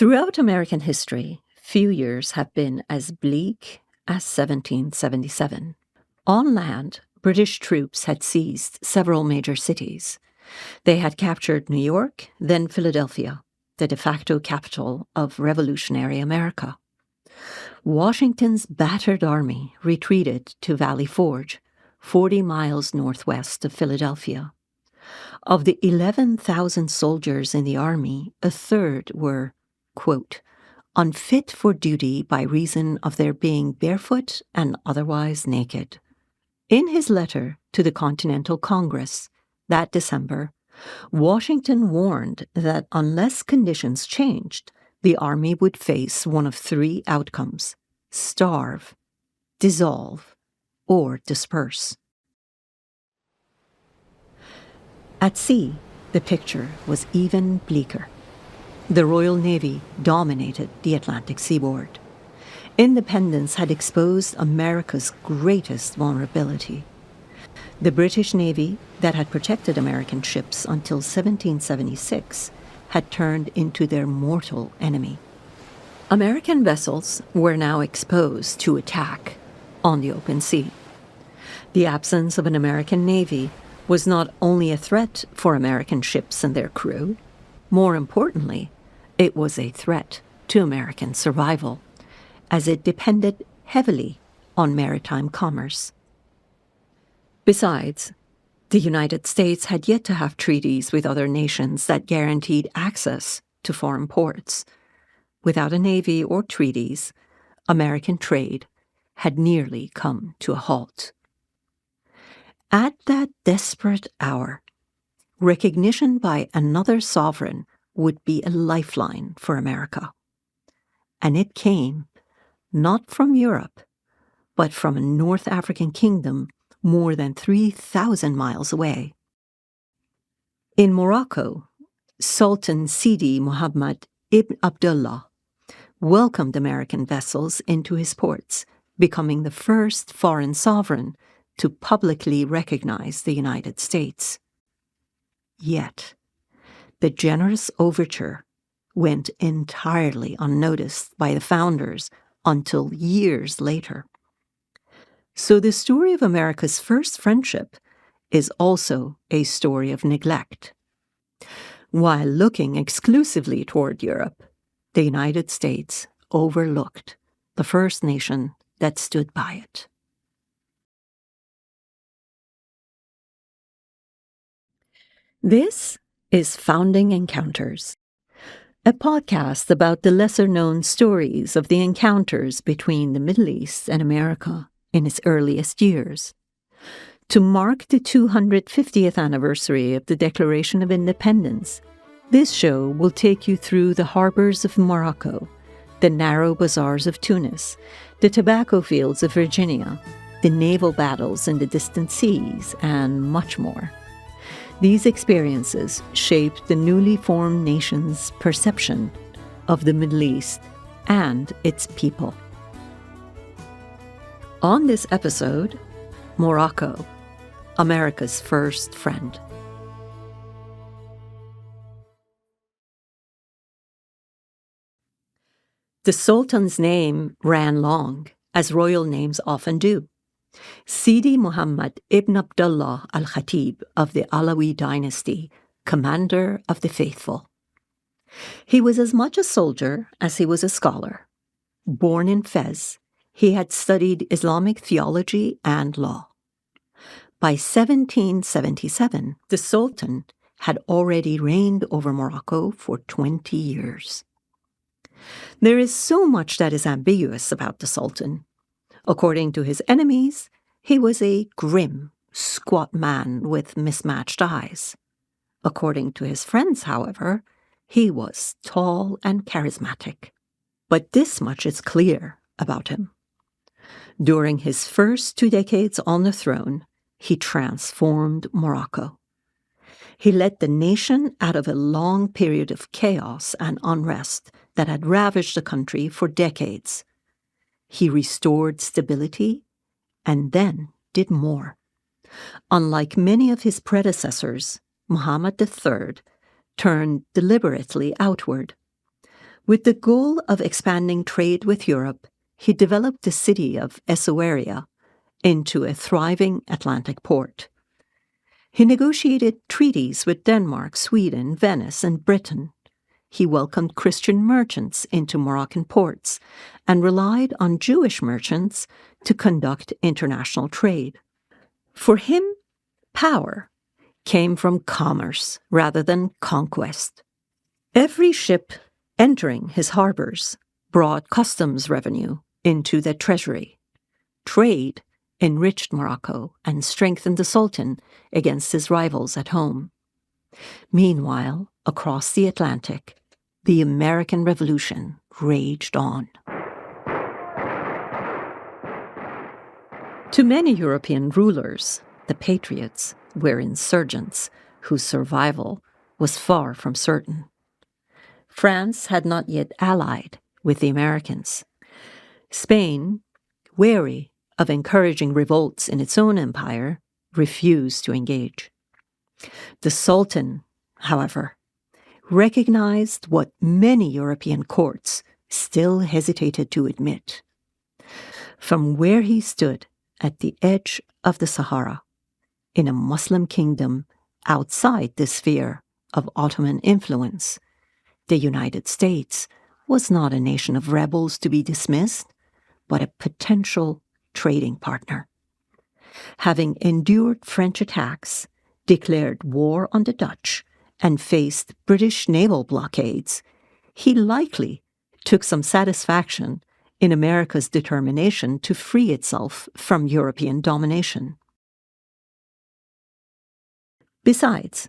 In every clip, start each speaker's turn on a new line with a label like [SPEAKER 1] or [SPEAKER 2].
[SPEAKER 1] Throughout American history, few years have been as bleak as 1777. On land, British troops had seized several major cities. They had captured New York, then Philadelphia, the de facto capital of revolutionary America. Washington's battered army retreated to Valley Forge, 40 miles northwest of Philadelphia. Of the 11,000 soldiers in the army, a third were, quote, unfit for duty by reason of their being barefoot and otherwise naked. In his letter to the Continental Congress that December, Washington warned that unless conditions changed, the army would face one of three outcomes: starve, dissolve, or disperse. At sea, the picture was even bleaker. The Royal Navy dominated the Atlantic seaboard. Independence had exposed America's greatest vulnerability. The British Navy, that had protected American ships until 1776, had turned into their mortal enemy. American vessels were now exposed to attack on the open sea. The absence of an American Navy was not only a threat for American ships and their crew, more importantly, it was a threat to American survival, as it depended heavily on maritime commerce. Besides, the United States had yet to have treaties with other nations that guaranteed access to foreign ports. Without a navy or treaties, American trade had nearly come to a halt. At that desperate hour, recognition by another sovereign would be a lifeline for America. And it came not from Europe, but from a North African kingdom more than 3,000 miles away. In Morocco, Sultan Sidi Muhammad ibn Abdullah welcomed American vessels into his ports, becoming the first foreign sovereign to publicly recognize the United States. Yet, the generous overture went entirely unnoticed by the founders until years later. So the story of America's first friendship is also a story of neglect. While looking exclusively toward Europe, the United States overlooked the first nation that stood by it. This is Founding Encounters, a podcast about the lesser-known stories of the encounters between the Middle East and America in its earliest years. To mark the 250th anniversary of the Declaration of Independence, this show will take you through the harbors of Morocco, the narrow bazaars of Tunis, the tobacco fields of Virginia, the naval battles in the distant seas, and much more. These experiences shaped the newly formed nation's perception of the Middle East and its people. On this episode, Morocco, America's first friend. The Sultan's name ran long, as royal names often do. Sidi Muhammad ibn Abdullah al-Khatib of the Alawi dynasty, commander of the faithful. He was as much a soldier as he was a scholar. Born in Fez, he had studied Islamic theology and law. By 1777, the Sultan had already reigned over Morocco for 20 years. There is so much that is ambiguous about the Sultan. According to his enemies, he was a grim, squat man with mismatched eyes. According to his friends, however, he was tall and charismatic. But this much is clear about him. During his first 2 decades on the throne, he transformed Morocco. He led the nation out of a long period of chaos and unrest that had ravaged the country for decades. He restored stability and then did more. Unlike many of his predecessors, Muhammad III turned deliberately outward. With the goal of expanding trade with Europe, he developed the city of Essaouira into a thriving Atlantic port. He negotiated treaties with Denmark, Sweden, Venice, and Britain. He welcomed Christian merchants into Moroccan ports and relied on Jewish merchants to conduct international trade. For him, power came from commerce rather than conquest. Every ship entering his harbors brought customs revenue into the treasury. Trade enriched Morocco and strengthened the Sultan against his rivals at home. Meanwhile, across the Atlantic, the American Revolution raged on. To many European rulers, the patriots were insurgents whose survival was far from certain. France had not yet allied with the Americans. Spain, wary of encouraging revolts in its own empire, refused to engage. The Sultan, however, recognized what many European courts still hesitated to admit. From where he stood at the edge of the Sahara, in a Muslim kingdom outside the sphere of Ottoman influence, the United States was not a nation of rebels to be dismissed, but a potential trading partner. Having endured French attacks, declared war on the Dutch, and faced British naval blockades, he likely took some satisfaction in America's determination to free itself from European domination. Besides,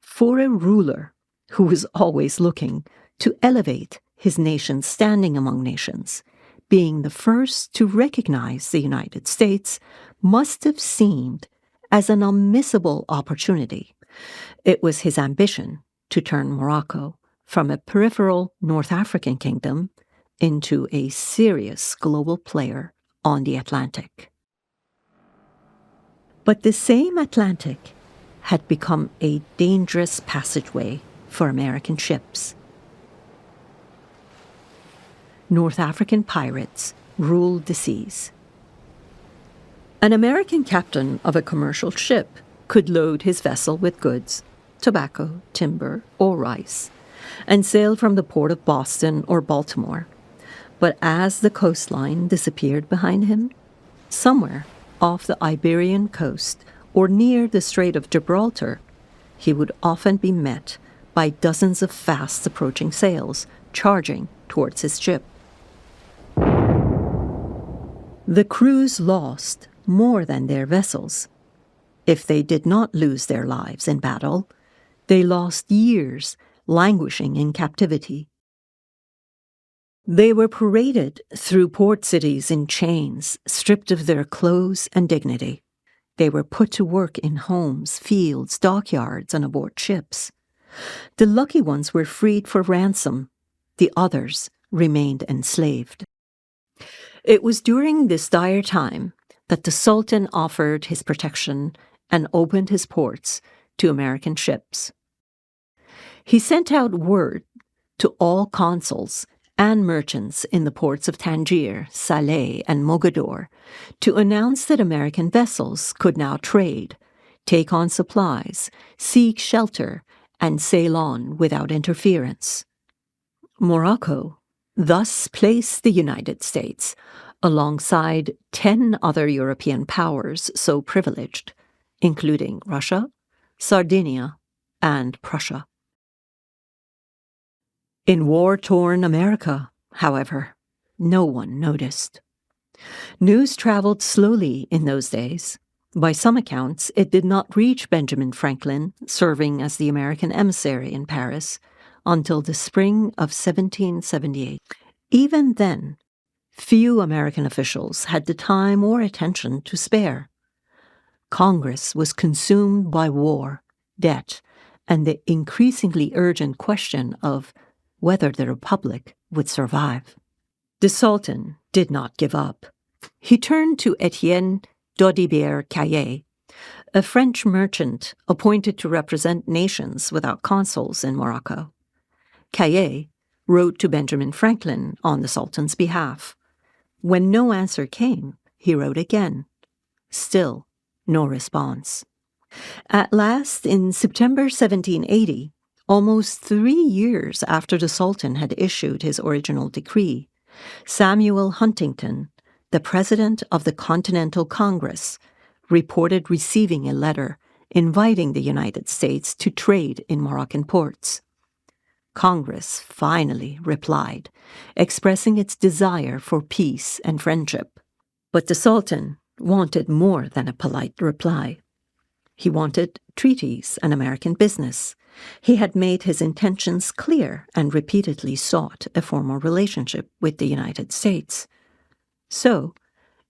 [SPEAKER 1] for a ruler who was always looking to elevate his nation's standing among nations, being the first to recognize the United States must have seemed as an unmissable opportunity. It was his ambition to turn Morocco from a peripheral North African kingdom into a serious global player on the Atlantic. But the same Atlantic had become a dangerous passageway for American ships. North African pirates ruled the seas. An American captain of a commercial ship could load his vessel with goods, tobacco, timber, or rice, and sail from the port of Boston or Baltimore. But as the coastline disappeared behind him, somewhere off the Iberian coast or near the Strait of Gibraltar, he would often be met by dozens of fast approaching sails charging towards his ship. The crews lost more than their vessels. If they did not lose their lives in battle, they lost years languishing in captivity. They were paraded through port cities in chains, stripped of their clothes and dignity. They were put to work in homes, fields, dockyards, and aboard ships. The lucky ones were freed for ransom. The others remained enslaved. It was during this dire time that the Sultan offered his protection and opened his ports to American ships. He sent out word to all consuls and merchants in the ports of Tangier, Saleh, and Mogador to announce that American vessels could now trade, take on supplies, seek shelter, and sail on without interference. Morocco thus placed the United States alongside 10 other European powers so privileged, including Russia, Sardinia, and Prussia. In war-torn America, however, no one noticed. News traveled slowly in those days. By some accounts, it did not reach Benjamin Franklin, serving as the American emissary in Paris, until the spring of 1778. Even then, few American officials had the time or attention to spare. Congress was consumed by war, debt, and the increasingly urgent question of whether the Republic would survive. The Sultan did not give up. He turned to Etienne d'Audibert Caillet, a French merchant appointed to represent nations without consuls in Morocco. Caillet wrote to Benjamin Franklin on the Sultan's behalf. When no answer came, he wrote again. Still no response. At last, in September 1780, almost 3 years after the Sultan had issued his original decree, Samuel Huntington, the president of the Continental Congress, reported receiving a letter inviting the United States to trade in Moroccan ports. Congress finally replied, expressing its desire for peace and friendship. But the Sultan wanted more than a polite reply. He wanted treaties and American business. He had made his intentions clear and repeatedly sought a formal relationship with the United States. So,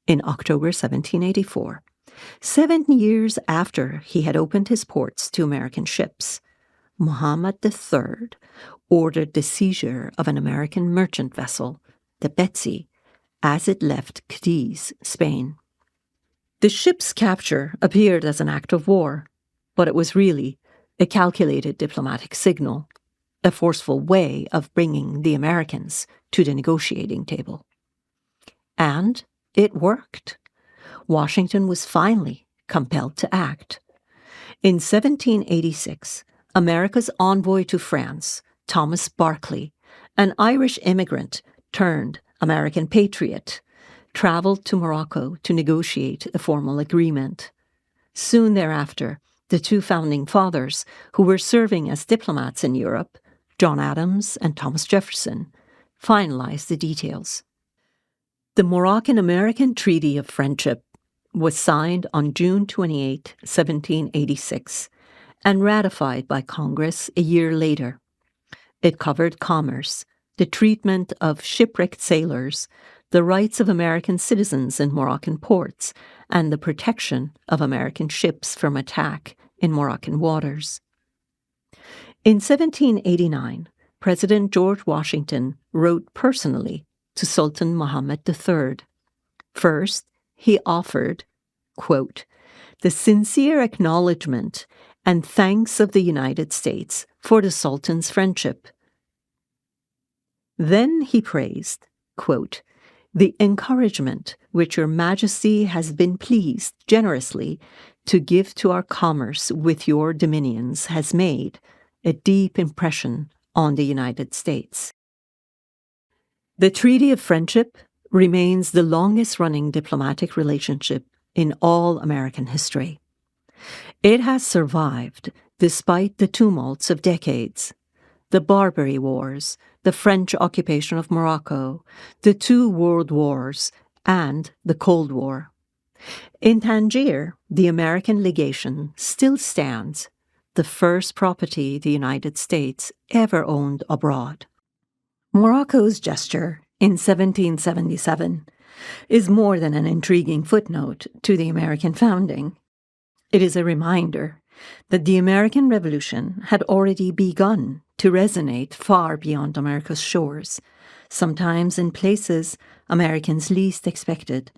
[SPEAKER 1] in October 1784, 7 years after he had opened his ports to American ships, Muhammad III ordered the seizure of an American merchant vessel, the Betsy, as it left Cadiz, Spain. The ship's capture appeared as an act of war, but it was really a calculated diplomatic signal, a forceful way of bringing the Americans to the negotiating table. And it worked. Washington was finally compelled to act. In 1786, America's envoy to France, Thomas Barclay, an Irish immigrant turned American patriot, traveled to Morocco to negotiate a formal agreement. Soon thereafter, the two founding fathers, who were serving as diplomats in Europe, John Adams and Thomas Jefferson, finalized the details. The Moroccan-American Treaty of Friendship was signed on June 28, 1786, and ratified by Congress a year later. It covered commerce, the treatment of shipwrecked sailors, the rights of American citizens in Moroccan ports, and the protection of American ships from attack in Moroccan waters. In 1789, President George Washington wrote personally to Sultan Muhammad III. First, he offered, quote, the sincere acknowledgement and thanks of the United States for the Sultan's friendship. Then he praised, quote, the encouragement which your Majesty has been pleased generously to give to our commerce with your dominions has made a deep impression on the United States. The Treaty of Friendship remains the longest-running diplomatic relationship in all American history. It has survived despite the tumults of decades, the Barbary Wars, the French occupation of Morocco, the 2 world wars, and the Cold War. In Tangier, the American legation still stands, the first property the United States ever owned abroad. Morocco's gesture in 1777 is more than an intriguing footnote to the American founding. It is a reminder that the American Revolution had already begun to resonate far beyond America's shores, sometimes in places Americans least expected,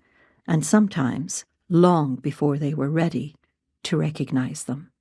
[SPEAKER 1] and sometimes long before they were ready to recognize them.